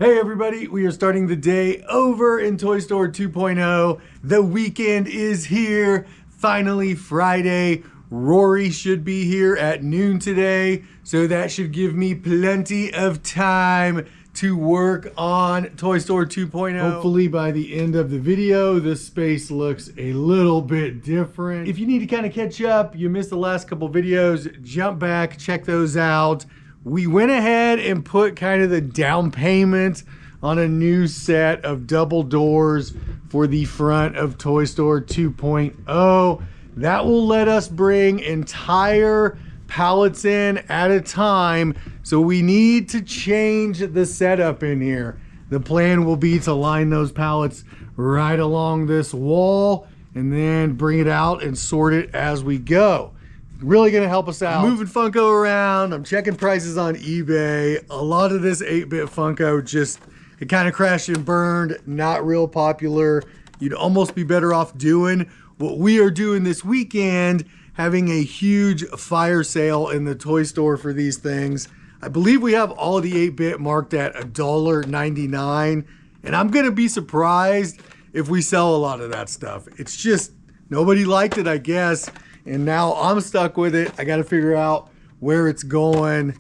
Hey everybody, we are starting the day over in Toy Store 2.0. The weekend is here. Finally Friday. Rory should be here at noon today, so that should give me plenty of time to work on Toy Store 2.0. Hopefully by the end of the video, this space looks a little bit different. If you need to kind of catch up, you missed the last couple videos, jump back, check those out. We went ahead and put kind of the down payment on a new set of double doors for the front of Toy Store 2.0. That will let us bring entire pallets in at a time. So we need to change the setup in here. The plan will be to line those pallets right along this wall and then bring it out and sort it as we go. Really gonna help us out. Moving Funko around, I'm checking prices on eBay. A lot of this 8-bit Funko it kind of crashed and burned, not real popular. You'd almost be better off doing what we are doing this weekend, having a huge fire sale in the toy store for these things. I believe we have all of the 8-bit marked at $1.99, and I'm gonna be surprised if we sell a lot of that stuff. It's just, nobody liked it, I guess. And now I'm stuck with it. I got to figure out where it's going.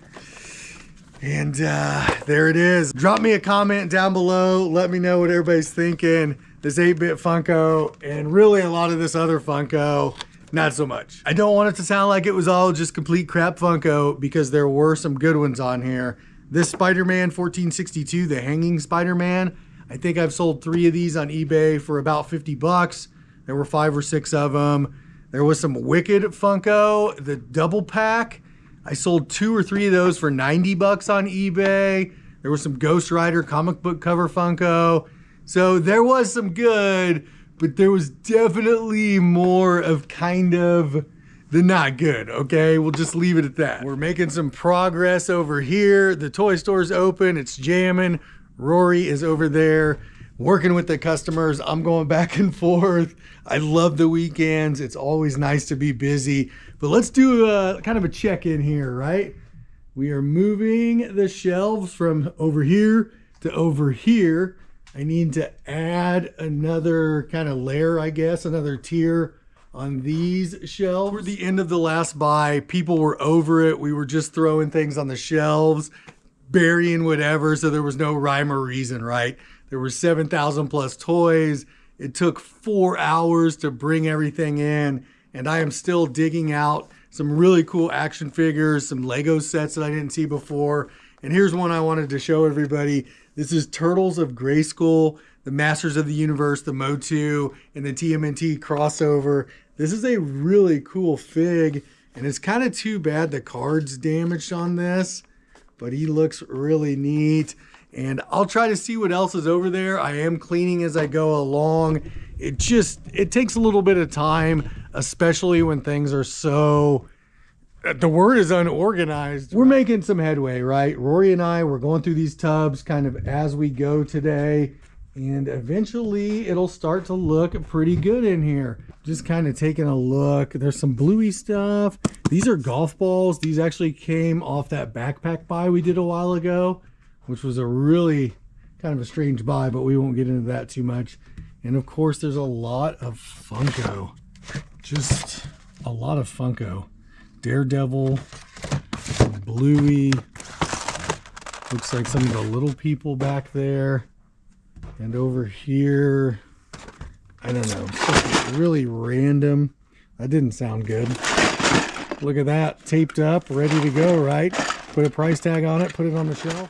And there it is. Drop me a comment down below. Let me know what everybody's thinking. This 8-bit Funko and really a lot of this other Funko, not so much. I don't want it to sound like it was all just complete crap Funko because there were some good ones on here. This Spider-Man 1462, the hanging Spider-Man, I think I've sold 3 of these on eBay for about 50 bucks. There were 5 or 6 of them. There was some Wicked Funko, the double pack. I sold 2 or 3 of those for 90 bucks on eBay. There was some Ghost Rider comic book cover Funko. So there was some good, but there was definitely more of kind of the not good, okay? We'll just leave it at that. We're making some progress over here. The toy store's open, it's jamming. Rory is over there working with the customers. I'm going back and forth. I love the weekends. It's always nice to be busy. But let's do kind of a check-in here, right? We are moving the shelves from over here to over here. I need to add another kind of layer, I guess, another tier on these shelves. Toward the end of the last buy, people were over it. We were just throwing things on the shelves, burying whatever, so there was no rhyme or reason, right? There were 7,000 plus toys. It took 4 hours to bring everything in, and I am still digging out some really cool action figures, some Lego sets that I didn't see before. And here's one I wanted to show everybody. This is Turtles of Grayskull, the Masters of the Universe, the Motu, and the TMNT crossover. This is a really cool fig, and it's kind of too bad the card's damaged on this, but he looks really neat. And I'll try to see what else is over there. I am cleaning as I go along. It takes a little bit of time, especially when things are so, the word is unorganized. We're making some headway, right? Rory and I, we're going through these tubs kind of as we go today. And eventually it'll start to look pretty good in here. Just kind of taking a look. There's some bluey stuff. These are golf balls. These actually came off that backpack buy we did a while ago, which was a really kind of a strange buy, but we won't get into that too much. And of course, there's a lot of Funko. Just a lot of Funko. Daredevil, Bluey. Looks like some of the little people back there. And over here, I don't know, something really random. That didn't sound good. Look at that, taped up, ready to go, right? Put a price tag on it, put it on the shelf.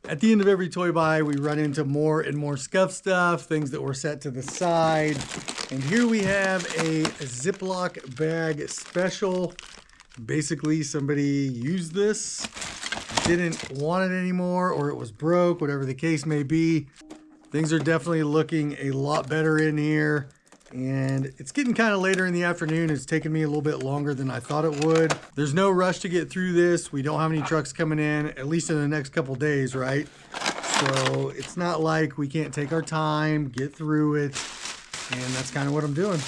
At the end of every toy buy, we run into more and more scuff stuff, things that were set to the side. And here we have a Ziploc bag special. Basically, somebody used this, didn't want it anymore, or it was broke, whatever the case may be. Things are definitely looking a lot better in here. And it's getting kind of later in the afternoon. It's taken me a little bit longer than I thought it would. There's no rush to get through this. We don't have any trucks coming in, at least in the next couple days, right? So it's not like we can't take our time, get through it, and that's kind of what I'm doing.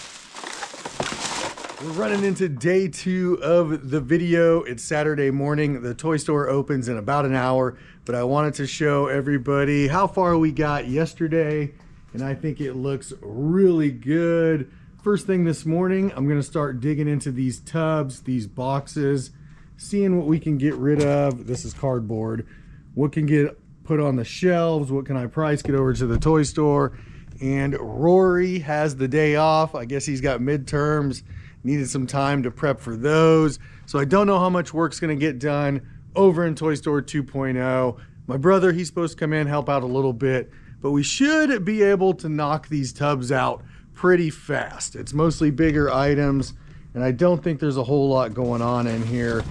We're running into day 2 of the video. It's Saturday morning. The toy store opens in about an hour, but I wanted to show everybody how far we got yesterday, and I think it looks really good. First thing this morning, I'm gonna start digging into these tubs, these boxes, seeing what we can get rid of. This is cardboard. What can get put on the shelves? What can I price get over to the toy store? And Rory has the day off. I guess he's got midterms. Needed some time to prep for those. So I don't know how much work's gonna get done over in Toy Store 2.0. My brother, he's supposed to come in, help out a little bit, but we should be able to knock these tubs out pretty fast. It's mostly bigger items, and I don't think there's a whole lot going on in here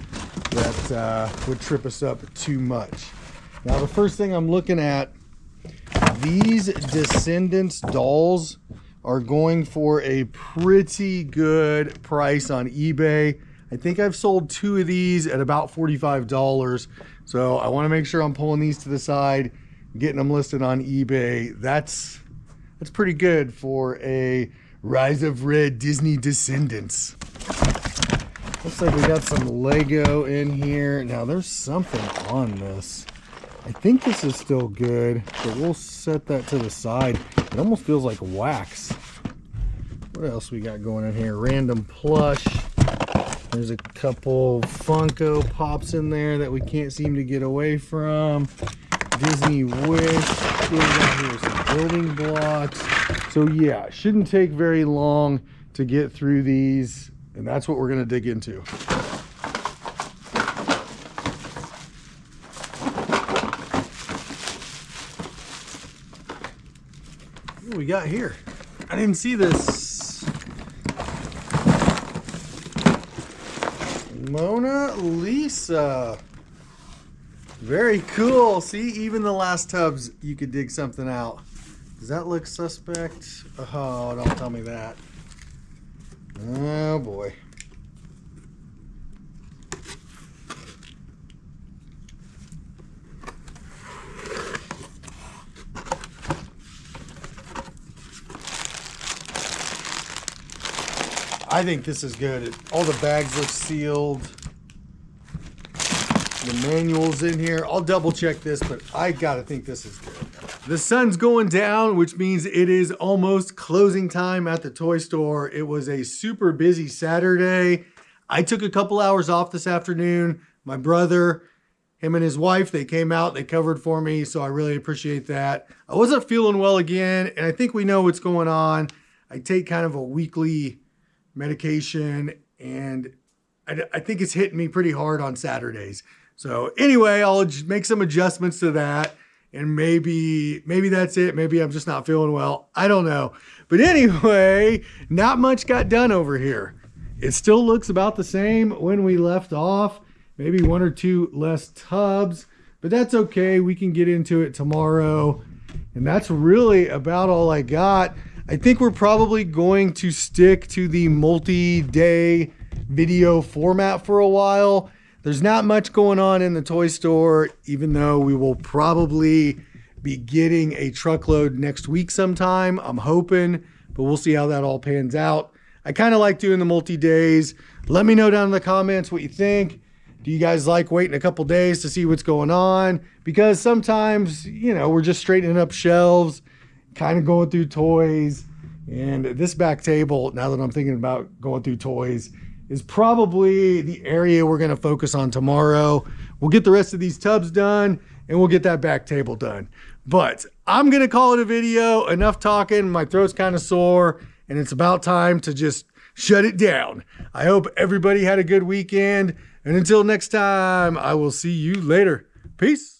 that would trip us up too much. Now, the first thing I'm looking at, these Descendants dolls are going for a pretty good price on eBay. I think I've sold 2 of these at about $45. So I want to make sure I'm pulling these to the side, getting them listed on eBay. That's pretty good for a Rise of Red Disney Descendants. Looks like we got some Lego in here. Now there's something on this. I think this is still good, but we'll set that to the side. It almost feels like wax. What else we got going in here? Random plush. There's a couple Funko Pops in there that we can't seem to get away from. Disney Wish. Here's some building blocks. So yeah, shouldn't take very long to get through these, and that's what we're gonna dig into. What do we got here? I didn't see this. Mona Lisa. Very cool. See, even the last tubs, you could dig something out. Does that look suspect? Oh, don't tell me that. Oh boy. I think this is good. All the bags look sealed. The manual's in here. I'll double check this, but I gotta think this is good. The sun's going down, which means it is almost closing time at the toy store. It was a super busy Saturday. I took a couple hours off this afternoon. My brother, him and his wife, they came out, they covered for me, so I really appreciate that. I wasn't feeling well again, and I think we know what's going on. I take kind of a weekly medication, and I think it's hitting me pretty hard on Saturdays. So anyway, I'll make some adjustments to that, and maybe that's it. Maybe I'm just not feeling well. I don't know. But anyway, not much got done over here. It still looks about the same when we left off. Maybe 1 or 2 less tubs, but that's okay. We can get into it tomorrow. And that's really about all I got. I think we're probably going to stick to the multi-day video format for a while. There's not much going on in the toy store, even though we will probably be getting a truckload next week sometime. I'm hoping, but we'll see how that all pans out. I kind of like doing the multi-days. Let me know down in the comments what you think. Do you guys like waiting a couple days to see what's going on? Because sometimes, you know, we're just straightening up shelves, kind of going through toys. And this back table, now that I'm thinking about going through toys, is probably the area we're going to focus on tomorrow. We'll get the rest of these tubs done, and we'll get that back table done. But I'm going to call it a video. Enough talking. My throat's kind of sore, and it's about time to just shut it down. I hope everybody had a good weekend. And until next time, I will see you later. Peace.